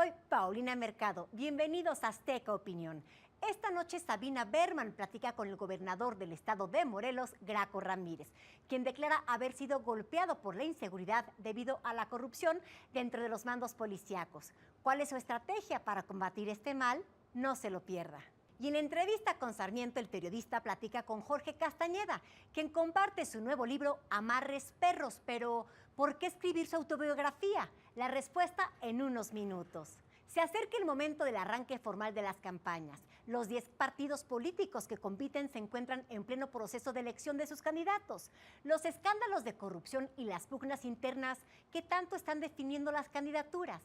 soy Paulina Mercado. Bienvenidos a Azteca Opinión. Esta noche Sabina Berman platica con el gobernador del estado de Morelos, Graco Ramírez, quien declara haber sido golpeado por la inseguridad debido a la corrupción dentro de los mandos policíacos. ¿Cuál es su estrategia para combatir este mal? No se lo pierda. Y en entrevista con Sarmiento, el periodista platica con Jorge Castañeda, quien comparte su nuevo libro Amarres Perros. Pero, ¿por qué escribir su autobiografía? La respuesta en unos minutos. Se acerca el momento del arranque formal de las campañas. Los 10 partidos políticos que compiten se encuentran en pleno proceso de elección de sus candidatos. Los escándalos de corrupción y las pugnas internas que tanto están definiendo las candidaturas.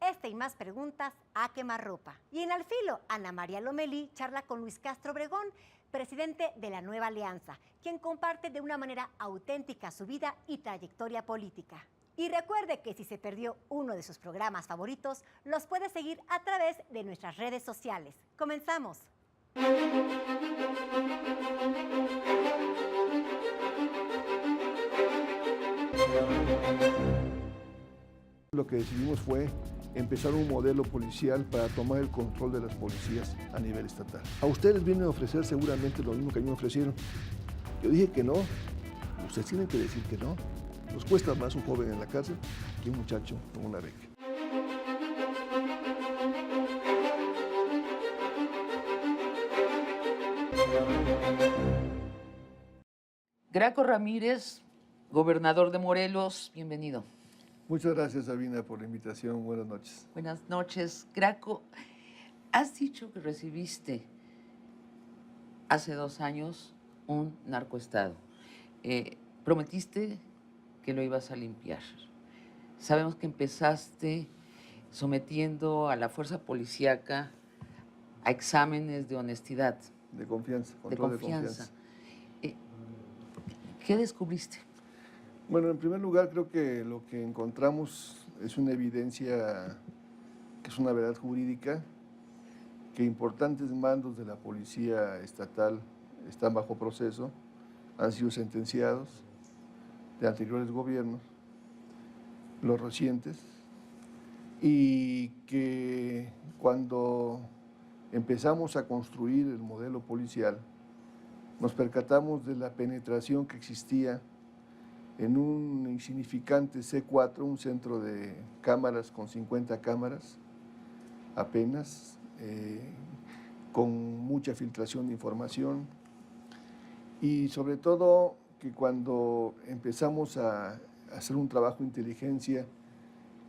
Esta y más preguntas a quemarropa. Y en Al Filo, Ana María Lomelí charla con Luis Castro Obregón, presidente de la Nueva Alianza, quien comparte de una manera auténtica su vida y trayectoria política. Y recuerde que si se perdió uno de sus programas favoritos, los puede seguir a través de nuestras redes sociales. ¡Comenzamos! Lo que decidimos fue empezar un modelo policial para tomar el control de las policías a nivel estatal. A ustedes les vienen a ofrecer seguramente lo mismo que a mí me ofrecieron. Yo dije que no. Ustedes tienen que decir que no. Nos cuesta más un joven en la cárcel que un muchacho con una beca. Graco Ramírez, gobernador de Morelos, bienvenido. Muchas gracias, Sabina, por la invitación. Buenas noches. Buenas noches. Graco, has dicho que recibiste hace 2 años un narcoestado. Prometiste que lo ibas a limpiar. Sabemos que empezaste sometiendo a la fuerza policíaca a exámenes de honestidad. De confianza, De control confianza. ¿Qué descubriste? Bueno, en primer lugar, creo que lo que encontramos es una evidencia que es una verdad jurídica, que importantes mandos de la policía estatal están bajo proceso, han sido sentenciados de anteriores gobiernos, los recientes, y que cuando empezamos a construir el modelo policial, nos percatamos de la penetración que existía en un insignificante C4, un centro de cámaras con 50 cámaras apenas, con mucha filtración de información, y sobre todo que cuando empezamos a hacer un trabajo de inteligencia,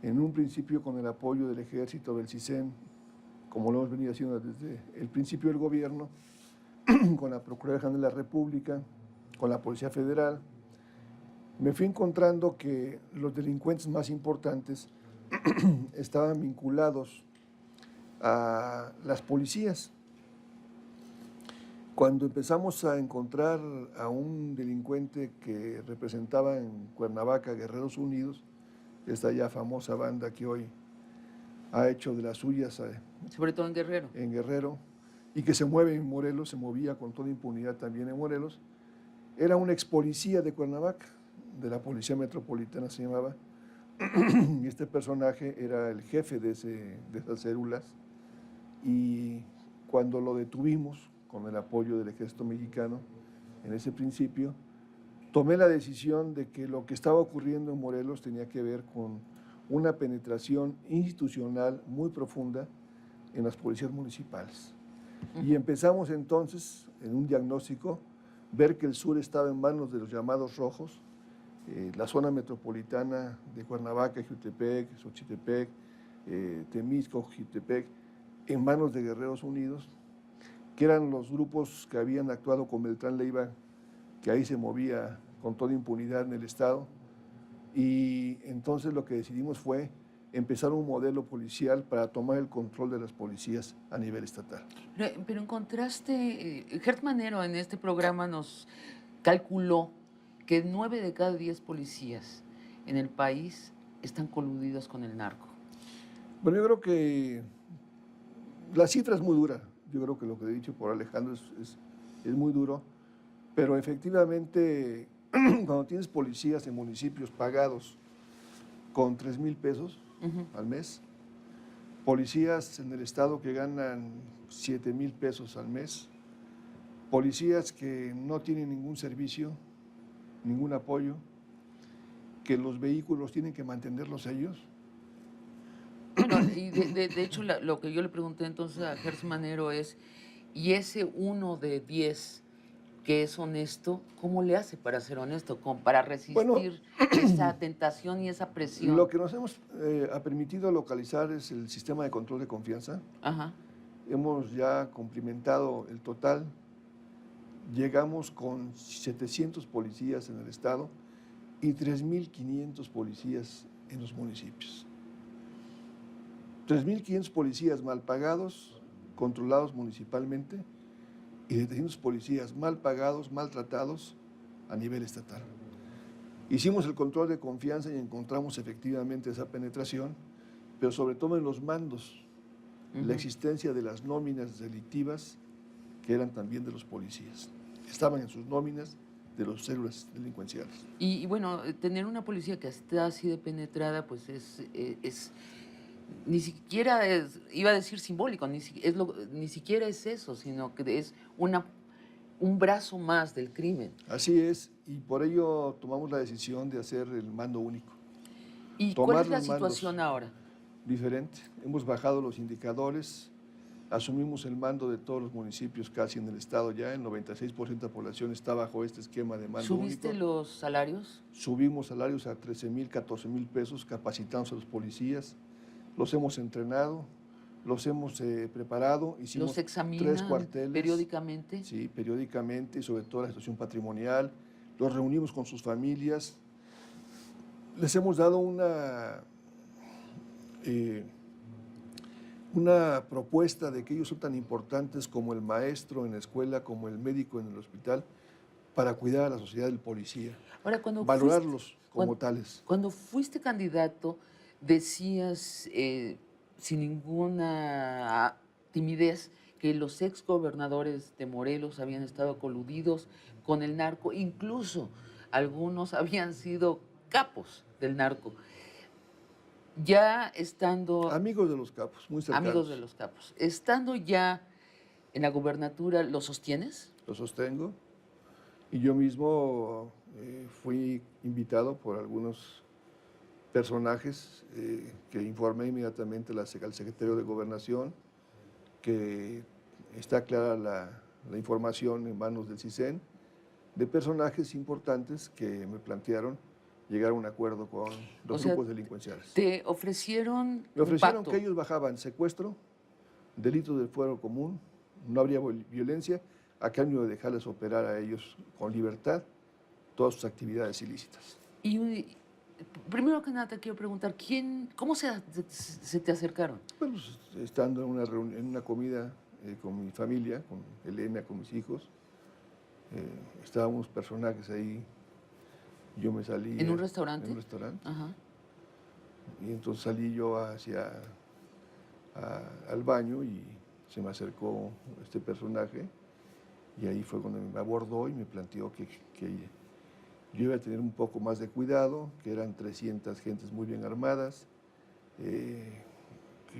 en un principio con el apoyo del Ejército, del CISEN, como lo hemos venido haciendo desde el principio del gobierno, con la Procuraduría General de la República, con la Policía Federal, me fui encontrando que los delincuentes más importantes estaban vinculados a las policías. Cuando empezamos a encontrar a un delincuente que representaba en Cuernavaca Guerreros Unidos, esta ya famosa banda que hoy ha hecho de las suyas, Sobre todo en Guerrero. En Guerrero, y que se mueve en Morelos, se movía con toda impunidad también en Morelos, era un ex policía de Cuernavaca, de la Policía Metropolitana se llamaba, y este personaje era el jefe de esas células, y cuando lo detuvimos, con el apoyo del Ejército Mexicano, en ese principio, tomé la decisión de que lo que estaba ocurriendo en Morelos tenía que ver con una penetración institucional muy profunda en las policías municipales. Y empezamos entonces, en un diagnóstico, ver que el sur estaba en manos de los llamados rojos, la zona metropolitana de Cuernavaca, Jutepec, Xochitepec, Temisco, Jutepec, en manos de Guerreros Unidos, que eran los grupos que habían actuado con Beltrán Leiva, que ahí se movía con toda impunidad en el estado. Y entonces lo que decidimos fue empezar un modelo policial para tomar el control de las policías a nivel estatal. Pero encontraste, Gert Manero en este programa nos calculó que 9 de cada 10 policías en el país están coludidos con el narco. Bueno, yo creo que la cifra es muy dura. Yo creo que lo que he dicho por Alejandro es muy duro, pero efectivamente cuando tienes policías en municipios pagados con 3,000 pesos al mes, policías en el estado que ganan 7,000 pesos al mes, policías que no tienen ningún servicio, ningún apoyo, que los vehículos tienen que mantenerlos ellos. Bueno, y de hecho lo que yo le pregunté entonces a Gers Manero es, ¿y ese 1 de 10 que es honesto, cómo le hace para ser honesto, para Bueno, resistir esa tentación y esa presión? lo que nos ha permitido localizar es el sistema de control de confianza. Ajá. Hemos ya cumplimentado el total. Llegamos con 700 policías en el estado y 3,500 policías en los municipios. 3,500 policías mal pagados, controlados municipalmente, y 700 policías mal pagados, maltratados a nivel estatal. Hicimos el control de confianza y encontramos efectivamente esa penetración, pero sobre todo en los mandos, la existencia de las nóminas delictivas que eran también de los policías. Estaban en sus nóminas de las células delincuenciales. Y bueno, tener una policía que está así de penetrada, pues es ni siquiera es, iba a decir simbólico, ni siquiera es eso, sino que es un brazo más del crimen. Así es, y por ello tomamos la decisión de hacer el mando único. ¿Y Tomar cuál es la los mandos. situación ahora? Diferente. Hemos bajado los indicadores, asumimos el mando de todos los municipios casi en el estado ya, el 96% de la población está bajo este esquema de mando ¿Subiste único. los salarios? Subimos salarios a 13,000, 14,000 pesos, capacitamos a los policías, los hemos entrenado, los hemos preparado, hicimos ¿Los examinan 3 cuarteles. periódicamente? Sí, periódicamente, y sobre todo la situación patrimonial, los reunimos con sus familias, les hemos dado una propuesta de que ellos son tan importantes como el maestro en la escuela, como el médico en el hospital, para cuidar a la sociedad del policía, Ahora, valorarlos como tales. Cuando fuiste candidato, decías sin ninguna timidez que los exgobernadores de Morelos habían estado coludidos con el narco, incluso algunos habían sido capos del narco. Ya estando... Amigos de los capos, muy cercanos. Amigos de los capos. Estando ya en la gubernatura, ¿lo sostienes? Lo sostengo. Y yo mismo fui invitado por algunos personajes que informé inmediatamente al secretario de Gobernación, que está clara la información en manos del CISEN, de personajes importantes que me plantearon llegar a un acuerdo con los grupos delincuenciales. ¿Te ofrecieron Me ofrecieron un pacto? que ellos bajaban secuestro, delitos del fuero común, no habría violencia, a cambio de dejarles operar a ellos con libertad todas sus actividades ilícitas. Y primero que nada te quiero preguntar, ¿cómo se te acercaron? Bueno, pues, estando en una comida con mi familia, con Elena, con mis hijos, estábamos personajes ahí, yo me salí... ¿En un restaurante? En un restaurante. Ajá. Y entonces salí yo al baño y se me acercó este personaje y ahí fue cuando me abordó y me planteó que yo iba a tener un poco más de cuidado, que eran 300 gentes muy bien armadas, que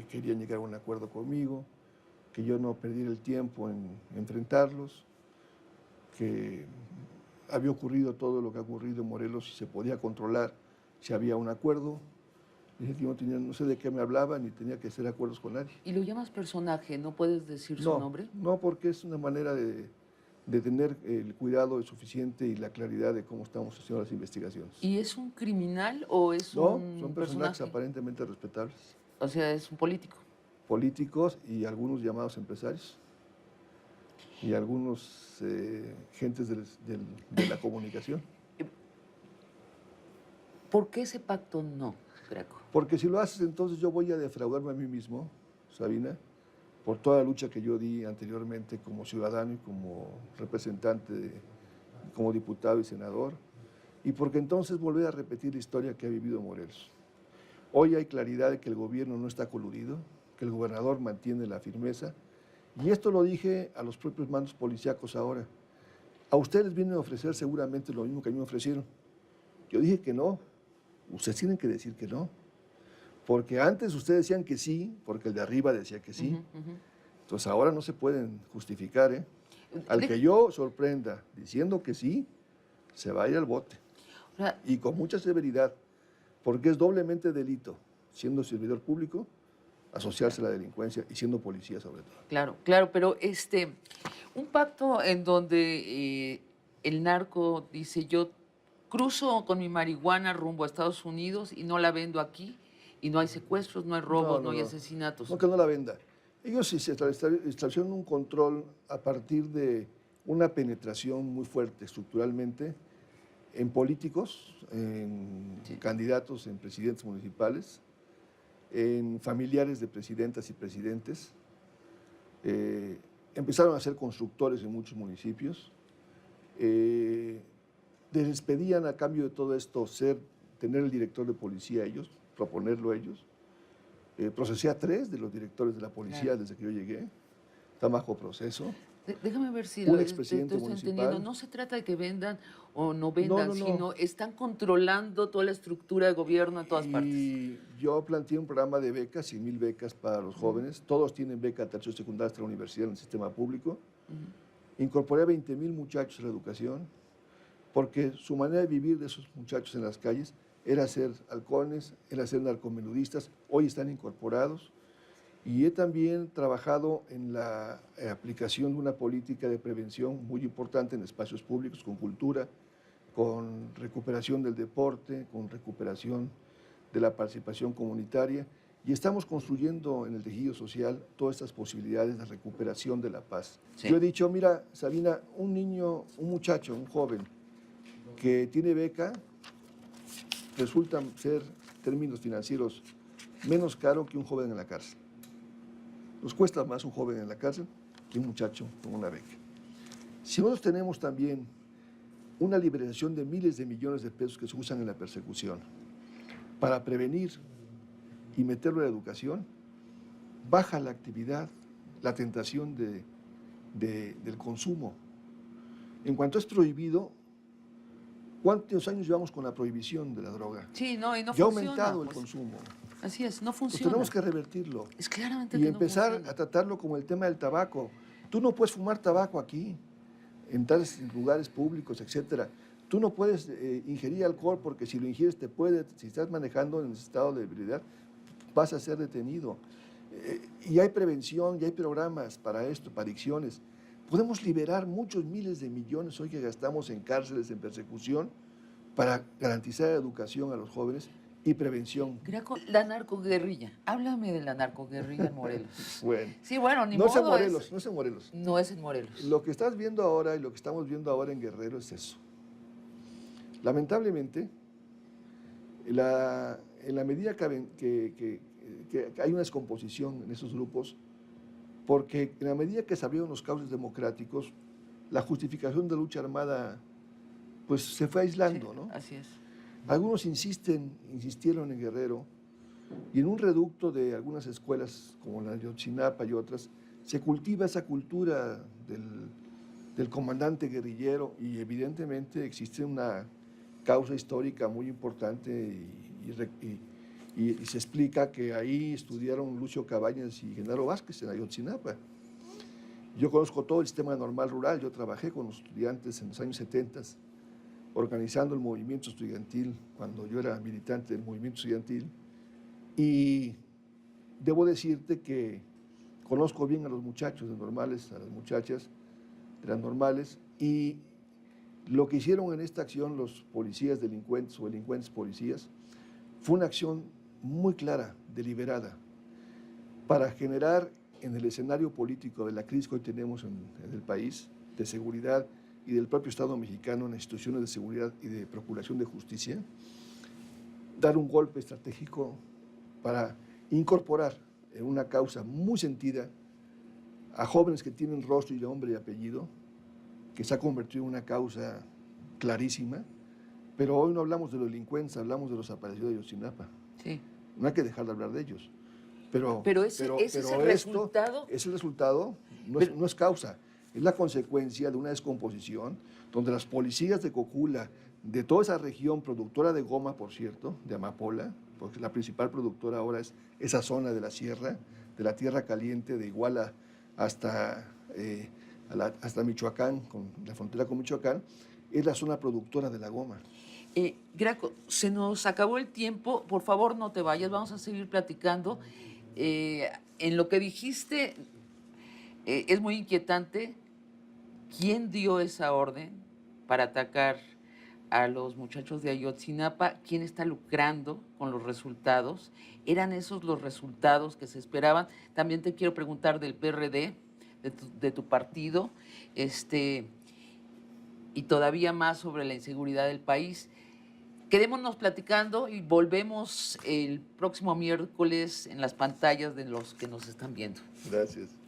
querían llegar a un acuerdo conmigo, que yo no perdiera el tiempo en enfrentarlos, que había ocurrido todo lo que ha ocurrido en Morelos y se podía controlar si había un acuerdo. Dije que yo no sé de qué me hablaba ni tenía que hacer acuerdos con nadie. ¿Y lo llamas personaje? ¿No puedes decir su nombre? No, porque es una manera de tener el cuidado suficiente y la claridad de cómo estamos haciendo las investigaciones. ¿Y es un criminal o es No, un son personajes personaje? aparentemente respetables. O sea, es un político. Políticos y algunos llamados empresarios. Y algunos gentes de la comunicación. ¿Por qué ese pacto no, Graco? Porque si lo haces, entonces yo voy a defraudarme a mí mismo, Sabina, por toda la lucha que yo di anteriormente como ciudadano y como representante, como diputado y senador, y porque entonces volver a repetir la historia que ha vivido Morelos. Hoy hay claridad de que el gobierno no está coludido, que el gobernador mantiene la firmeza, y esto lo dije a los propios mandos policíacos ahora. A ustedes vienen a ofrecer seguramente lo mismo que a mí me ofrecieron. Yo dije que no, ustedes tienen que decir que no, Porque antes ustedes decían que sí, porque el de arriba decía que sí. Entonces ahora no se pueden justificar, ¿eh? Al que yo sorprenda diciendo que sí, se va a ir al bote. O sea, Y con mucha severidad, porque es doblemente delito, siendo servidor público, asociarse a la delincuencia y siendo policía sobre todo. claro, claro, pero un pacto en donde el narco dice, yo cruzo con mi marihuana rumbo a Estados Unidos y no la vendo aquí, y no hay secuestros, no hay robos, no hay asesinatos. No, que no la venda. Ellos sí se establecieron un control a partir de una penetración muy fuerte estructuralmente en políticos, en candidatos, en presidentes municipales, en familiares de presidentas y presidentes. Empezaron a ser constructores en muchos municipios. Les pedían a cambio de todo esto tener el director de policía ellos, proponerlo ellos. Procesé a 3 de los directores de la policía desde que yo llegué. Está bajo proceso. Déjame ver si Un lo expresidente estoy municipal. entendiendo. No se trata de que vendan o no vendan, sino están controlando toda la estructura de gobierno en todas partes. Y yo planteé un programa de becas, 100,000 becas para los jóvenes. Todos tienen beca terciario secundaria hasta la universidad en el sistema público. Incorporé a 20,000 muchachos a la educación, porque su manera de vivir de esos muchachos en las calles era ser halcones, era ser narcomenudistas. Hoy están incorporados. Y he también trabajado en la aplicación de una política de prevención muy importante en espacios públicos, con cultura, con recuperación del deporte, con recuperación de la participación comunitaria. Y estamos construyendo en el tejido social todas estas posibilidades de recuperación de la paz. Sí. Yo he dicho, mira, Sabina, un niño, un muchacho, un joven que tiene beca, resulta ser, en términos financieros, menos caro que un joven en la cárcel. Nos cuesta más un joven en la cárcel que un muchacho con una beca. Si nosotros tenemos también una liberación de miles de millones de pesos que se usan en la persecución para prevenir y meterlo en la educación, baja la actividad, la tentación del consumo. En cuanto es prohibido, ¿cuántos años llevamos con la prohibición de la droga? Sí, no, y no Ya ha funciona. aumentado el Pues, consumo. así es, no Pues funciona. tenemos que revertirlo. Es claramente Y que empezar no funciona. a tratarlo como el tema del tabaco. Tú no puedes fumar tabaco aquí, en tales lugares públicos, etcétera. Tú no puedes ingerir alcohol porque si lo ingieres si estás manejando en estado de ebriedad, vas a ser detenido. Y hay prevención, y hay programas para esto, para adicciones. Podemos liberar muchos miles de millones hoy que gastamos en cárceles, en persecución, para garantizar educación a los jóvenes y prevención. Graco, la narcoguerrilla. Háblame de la narcoguerrilla en Morelos. Bueno, Sí, bueno, ni no es en modo. Morelos, no es en Morelos. No es en Morelos. Lo que estás viendo ahora y lo que estamos viendo ahora en Guerrero es eso. Lamentablemente, en la medida que hay una descomposición en esos grupos, porque en la medida que se abrieron los cauces democráticos, la justificación de lucha armada pues se fue aislando, Sí, ¿no? así es. Algunos insistieron en Guerrero, y en un reducto de algunas escuelas, como la de Ayotzinapa y otras, se cultiva esa cultura del comandante guerrillero, y evidentemente existe una causa histórica muy importante y se explica que ahí estudiaron Lucio Cabañas y Genaro Vázquez en Ayotzinapa. Yo conozco todo el sistema normal rural, yo trabajé con los estudiantes en los años 70, organizando el movimiento estudiantil, cuando yo era militante del movimiento estudiantil, y debo decirte que conozco bien a los muchachos de normales, a las muchachas de las normales, y lo que hicieron en esta acción los policías delincuentes o delincuentes policías fue una acción muy clara, deliberada, para generar en el escenario político de la crisis que hoy tenemos en el país, de seguridad y del propio Estado mexicano en las instituciones de seguridad y de procuración de justicia, dar un golpe estratégico para incorporar en una causa muy sentida a jóvenes que tienen rostro y nombre y apellido, que se ha convertido en una causa clarísima, pero hoy no hablamos de los delincuentes, hablamos de los desaparecidos de Ayotzinapa. Sí. No hay que dejar de hablar de ellos. Pero ese es el resultado. Es el resultado, no es causa, es la consecuencia de una descomposición donde las policías de Cocula, de toda esa región productora de goma, por cierto, de amapola, porque la principal productora ahora es esa zona de la sierra, de la tierra caliente, de Iguala hasta, hasta Michoacán, con la frontera con Michoacán, es la zona productora de la goma. Graco, se nos acabó el tiempo, por favor no te vayas, vamos a seguir platicando. En lo que dijiste es muy inquietante. ¿Quién dio esa orden para atacar a los muchachos de Ayotzinapa? ¿Quién está lucrando con los resultados? ¿Eran esos los resultados que se esperaban? También te quiero preguntar del PRD, de tu partido, y todavía más sobre la inseguridad del país. Quedémonos platicando y volvemos el próximo miércoles en las pantallas de los que nos están viendo. Gracias.